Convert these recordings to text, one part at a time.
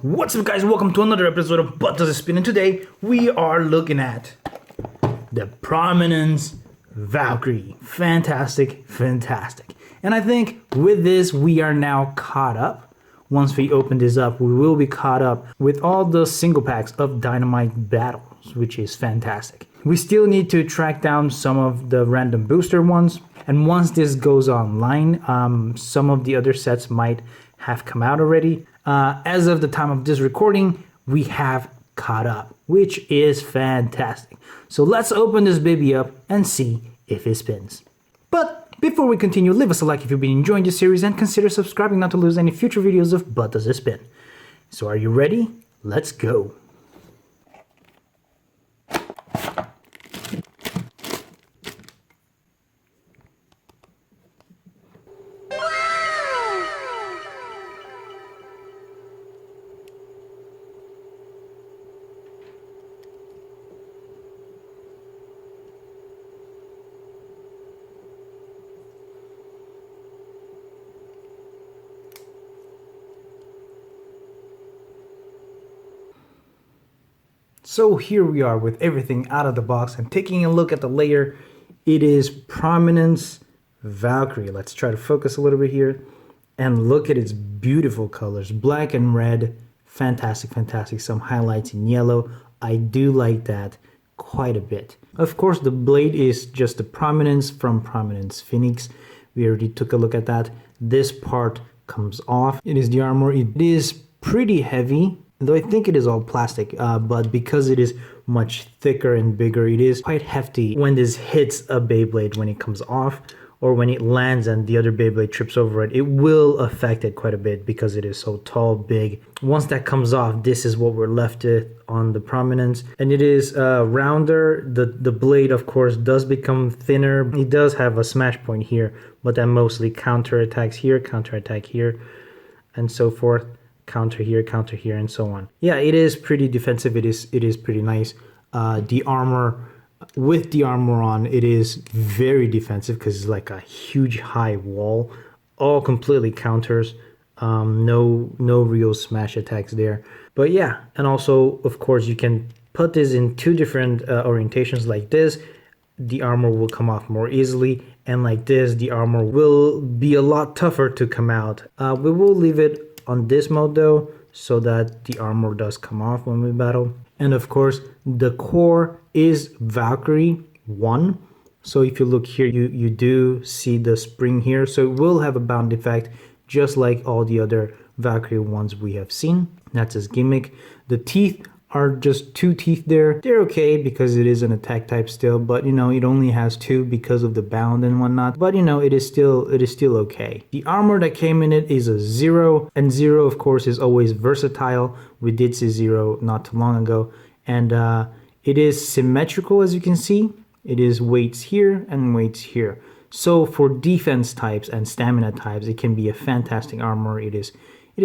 What's up, guys? Welcome to another episode of But Does It Spin, and today we are looking at the Prominence Valkyrie. Fantastic. And I think with this we are now caught up. Once we open this up, we will be caught up with all the single packs of Dynamite battles, which is fantastic. We still need to track down some of the random booster ones, and once this goes online, some of the other sets might have come out already. As of the time of this recording, we have caught up, which is fantastic. So let's open this baby up and see if it spins. But before we continue, leave us a like if you've been enjoying this series and consider subscribing not to lose any future videos of But Does It Spin. So are you ready? Let's go. So here we are with everything out of the box and taking a look at the layer. It is Prominence Valkyrie. Let's try to focus a little bit here and look at its beautiful colors, black and red. Fantastic. Some highlights in yellow. I do like that quite a bit. Of course, the blade is just the Prominence from Prominence Phoenix. We already took a look at that. This part comes off. It is the armor. It is pretty heavy, though I think it is all plastic, but because it is much thicker and bigger, it is quite hefty when this hits a Beyblade when it comes off, or when it lands and the other Beyblade trips over it. It will affect it quite a bit because it is so tall, big. Once that comes off, this is what we're left with on the Prominence. And it is rounder. The blade, of course, does become thinner. It does have a smash point here, but that mostly counterattacks here, counterattack here, and so forth. Counter here, and so on. Yeah, it is pretty defensive. It is pretty nice. The armor, with the armor on, it is very defensive because it's like a huge high wall. All completely counters. No real smash attacks there. But yeah, and also, of course, you can put this in two different orientations like this. The armor will come off more easily, and like this, the armor will be a lot tougher to come out. We will leave it on this mode though, so that the armor does come off when we battle. And of course, the core is Valkyrie 1. So if you look here, you do see the spring here. So it will have a bound effect, just like all the other Valkyrie ones we have seen. That's his gimmick. The teeth are just two teeth there. They're okay because it is an attack type still, but you know, it only has two because of the bound and whatnot. But you know, it is still okay. The armor that came in it is a 0, and 0 of course is always versatile. We did see 0 not too long ago, and it is symmetrical, as you can see. It is weights here and weights here. So for defense types and stamina types, it can be a fantastic armor. It is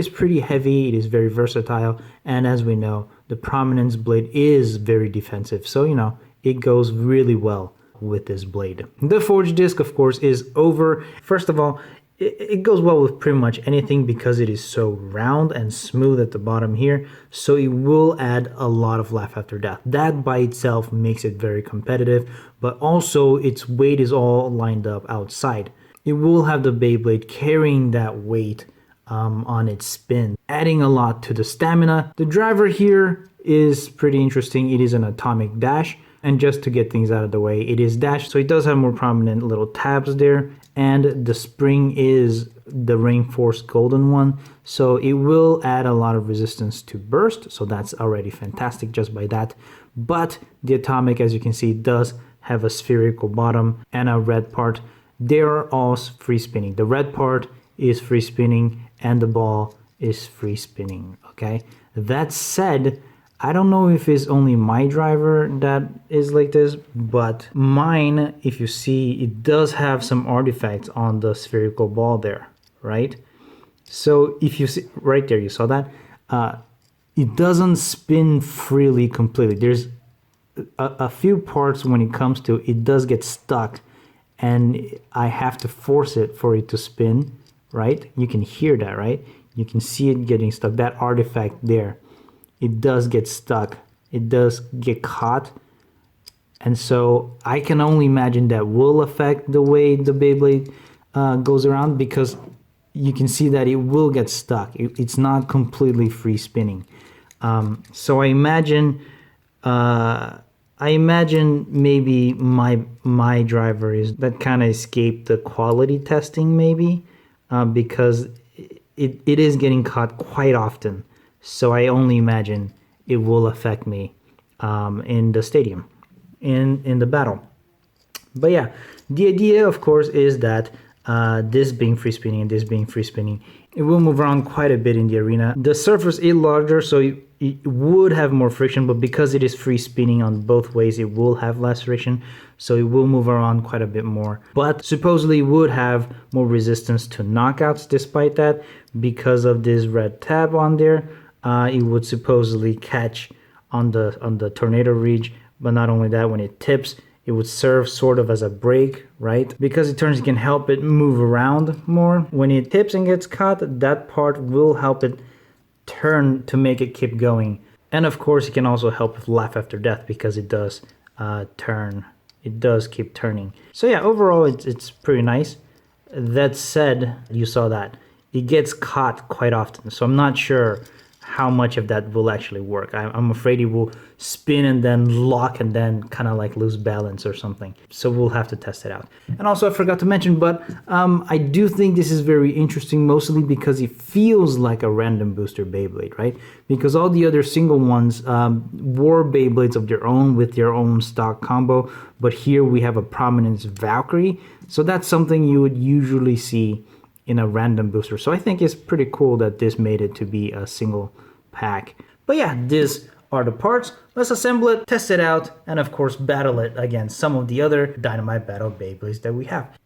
pretty heavy, it is very versatile, and as we know, the Prominence blade is very defensive, so you know, it goes really well with this blade. The forge disc, of course, is over. First of all, it goes well with pretty much anything because it is so round and smooth at the bottom here, so it will add a lot of life after death. That by itself makes it very competitive, but also its weight is all lined up outside. It will have the Beyblade carrying that weight on its spin, adding a lot to the stamina. The driver here is pretty interesting. It is an atomic dash, and just to get things out of the way, it is dash, so it does have more prominent little tabs there, and the spring is the reinforced golden one, so it will add a lot of resistance to burst, so that's already fantastic just by that. But the atomic, as you can see, does have a spherical bottom and a red part. They're all free spinning. The red part is free spinning and the ball is free spinning. Okay, that said, I don't know if it's only my driver that is like this, but mine, if you see, it does have some artifacts on the spherical ball there, right? So if you see right there, you saw that it doesn't spin freely completely. There's a few parts when it comes to it does get stuck, and I have to force it for it to spin, right? You can hear that, right? You can see it getting stuck. That artifact there, it does get stuck. It does get caught. And so I can only imagine that will affect the way the Beyblade goes around, because you can see that it will get stuck. It's not completely free spinning. So I imagine maybe my driver is that kind of escaped the quality testing, maybe, because it is getting caught quite often. So I only imagine it will affect me in the stadium, in the battle. But yeah, the idea, of course, is that this being free spinning and this being free spinning, it will move around quite a bit in the arena. The surface is larger, so it would have more friction, but because it is free spinning on both ways, it will have less friction, so it will move around quite a bit more. But supposedly would have more resistance to knockouts despite that, because of this red tab on there. It would supposedly catch on the tornado ridge, but not only that, when it tips, it would serve sort of as a brake, right? Because it turns, it can help it move around more. When it tips and gets caught, that part will help it turn to make it keep going. And of course, it can also help with life after death, because it does turn. It does keep turning. So yeah, overall, it's pretty nice. That said, you saw that it gets caught quite often, so I'm not sure how much of that will actually work. I'm afraid it will spin and then lock and then kind of like lose balance or something. So we'll have to test it out. And also, I forgot to mention, but I do think this is very interesting, mostly because it feels like a random booster Beyblade, right? Because all the other single ones were Beyblades of their own with their own stock combo, but here we have a Prominence Valkyrie. So that's something you would usually see in a random booster. So I think it's pretty cool that this made it to be a single pack. But yeah, these are the parts. Let's assemble it, test it out, and of course battle it against some of the other Dynamite Battle Beyblades that we have.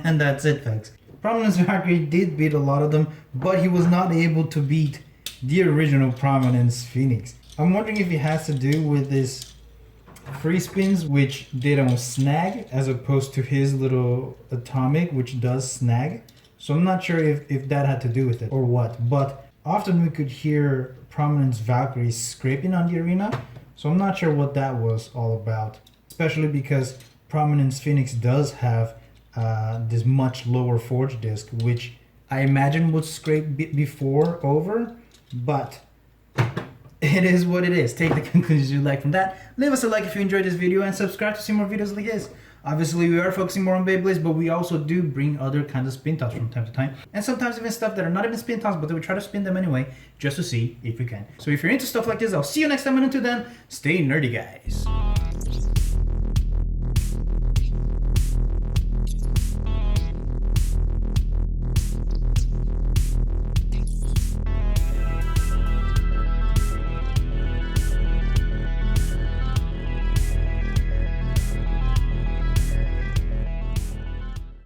And that's it, folks. Prominence Valkyrie did beat a lot of them, but he was not able to beat the original Prominence Phoenix. I'm wondering if it has to do with this free spins, which they don't snag, as opposed to his little atomic, which does snag. So I'm not sure if that had to do with it or what, but often we could hear Prominence Valkyrie scraping on the arena. So I'm not sure what that was all about, especially because Prominence Phoenix does have this much lower forge disc, which I imagine would scrape before over, but it is what it is. Take the conclusions you like from that. Leave us a like if you enjoyed this video and subscribe to see more videos like this. Obviously, we are focusing more on Beyblades, but we also do bring other kinds of spin tops from time to time. And sometimes even stuff that are not even spin tops, but we try to spin them anyway, just to see if we can. So if you're into stuff like this, I'll see you next time, and until then, stay nerdy, guys.